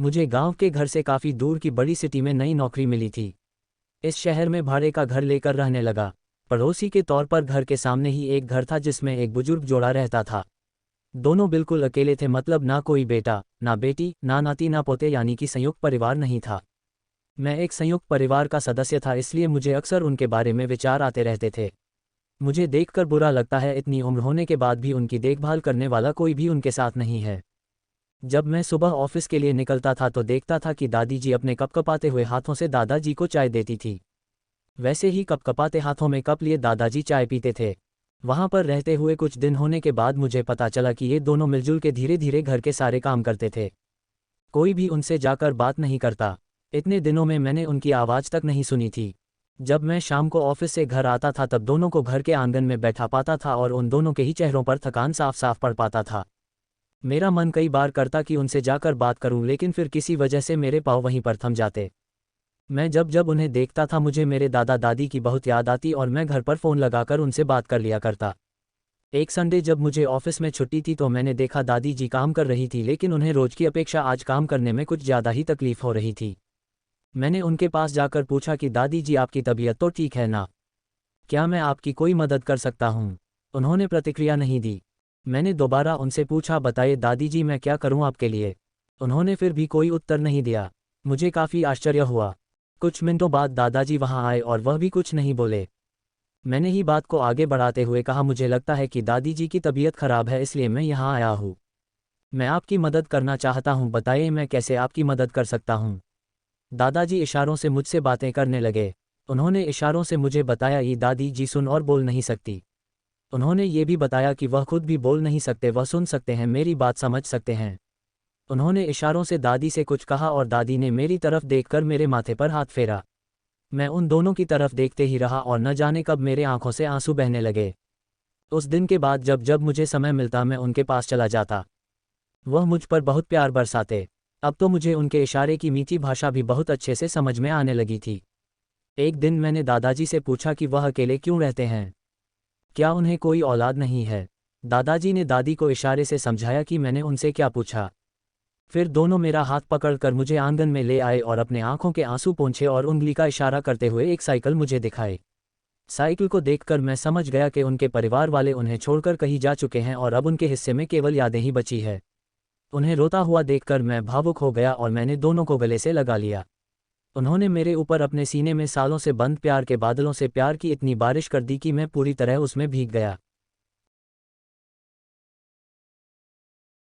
मुझे गांव के घर से काफ़ी दूर की बड़ी सिटी में नई नौकरी मिली थी। इस शहर में भाड़े का घर लेकर रहने लगा। पड़ोसी के तौर पर घर के सामने ही एक घर था जिसमें एक बुजुर्ग जोड़ा रहता था। दोनों बिल्कुल अकेले थे, मतलब ना कोई बेटा, ना बेटी, ना नाती, ना पोते, यानी कि संयुक्त परिवार नहीं था। मैं एक संयुक्त परिवार का सदस्य था, इसलिए मुझे अक्सर उनके बारे में विचार आते रहते थे। मुझे देखकर बुरा लगता है, इतनी उम्र होने के बाद भी उनकी देखभाल करने वाला कोई भी उनके साथ नहीं है। जब मैं सुबह ऑफिस के लिए निकलता था तो देखता था कि दादी जी अपने कपकपाते हुए हाथों से दादाजी को चाय देती थी। वैसे ही कपकपाते हाथों में कप लिए दादाजी चाय पीते थे। वहाँ पर रहते हुए कुछ दिन होने के बाद मुझे पता चला कि ये दोनों मिलजुल के धीरे धीरे घर के सारे काम करते थे। कोई भी उनसे जाकर बात नहीं करता। इतने दिनों में मैंने उनकी आवाज़ तक नहीं सुनी थी। जब मैं शाम को ऑफिस से घर आता था तब दोनों को घर के आंगन में बैठा पाता था और उन दोनों के ही चेहरों पर थकान साफ साफ पड़ पाता था। मेरा मन कई बार करता कि उनसे जाकर बात करूं, लेकिन फिर किसी वजह से मेरे पाँव वहीं पर थम जाते। मैं जब जब उन्हें देखता था मुझे मेरे दादा दादी की बहुत याद आती और मैं घर पर फ़ोन लगाकर उनसे बात कर लिया करता। एक संडे जब मुझे ऑफिस में छुट्टी थी तो मैंने देखा दादी जी काम कर रही थी, लेकिन उन्हें रोज की अपेक्षा आज काम करने में कुछ ज़्यादा ही तकलीफ हो रही थी। मैंने उनके पास जाकर पूछा कि दादी जी, आपकी तबीयत तो ठीक है ना? क्या मैं आपकी कोई मदद कर सकता हूँ? उन्होंने प्रतिक्रिया नहीं दी। मैंने दोबारा उनसे पूछा, बताइए दादी जी, मैं क्या करूँ आपके लिए? उन्होंने फिर भी कोई उत्तर नहीं दिया। मुझे काफ़ी आश्चर्य हुआ। कुछ मिनटों बाद दादाजी वहाँ आए और वह भी कुछ नहीं बोले। मैंने ही बात को आगे बढ़ाते हुए कहा, मुझे लगता है कि दादी जी की तबीयत खराब है, इसलिए मैं यहाँ आया हूँ। मैं आपकी मदद करना चाहता हूँ, बताइए मैं कैसे आपकी मदद कर सकता हूँ? दादाजी इशारों से मुझसे बातें करने लगे। उन्होंने इशारों से मुझे बताया ये दादी जी सुन और बोल नहीं सकती। उन्होंने ये भी बताया कि वह खुद भी बोल नहीं सकते, वह सुन सकते हैं, मेरी बात समझ सकते हैं। उन्होंने इशारों से दादी से कुछ कहा और दादी ने मेरी तरफ देखकर मेरे माथे पर हाथ फेरा। मैं उन दोनों की तरफ देखते ही रहा और न जाने कब मेरे आंखों से आंसू बहने लगे। उस दिन के बाद जब जब मुझे समय मिलता मैं उनके पास चला जाता। वह मुझ पर बहुत प्यार बरसाते। अब तो मुझे उनके इशारे की मीठी भाषा भी बहुत अच्छे से समझ में आने लगी थी। एक दिन मैंने दादाजी से पूछा कि वह अकेले क्यों रहते हैं, क्या उन्हें कोई औलाद नहीं है? दादाजी ने दादी को इशारे से समझाया कि मैंने उनसे क्या पूछा। फिर दोनों मेरा हाथ पकड़कर मुझे आंगन में ले आए और अपने आंखों के आंसू पोंछे और उंगली का इशारा करते हुए एक साइकिल मुझे दिखाए। साइकिल को देखकर मैं समझ गया कि उनके परिवार वाले उन्हें छोड़कर कहीं जा चुके हैं और अब उनके हिस्से में केवल यादें ही बची है। उन्हें रोता हुआ देखकर मैं भावुक हो गया और मैंने दोनों को गले से लगा लिया। उन्होंने मेरे ऊपर अपने सीने में सालों से बंद प्यार के बादलों से प्यार की इतनी बारिश कर दी कि मैं पूरी तरह उसमें भीग गया।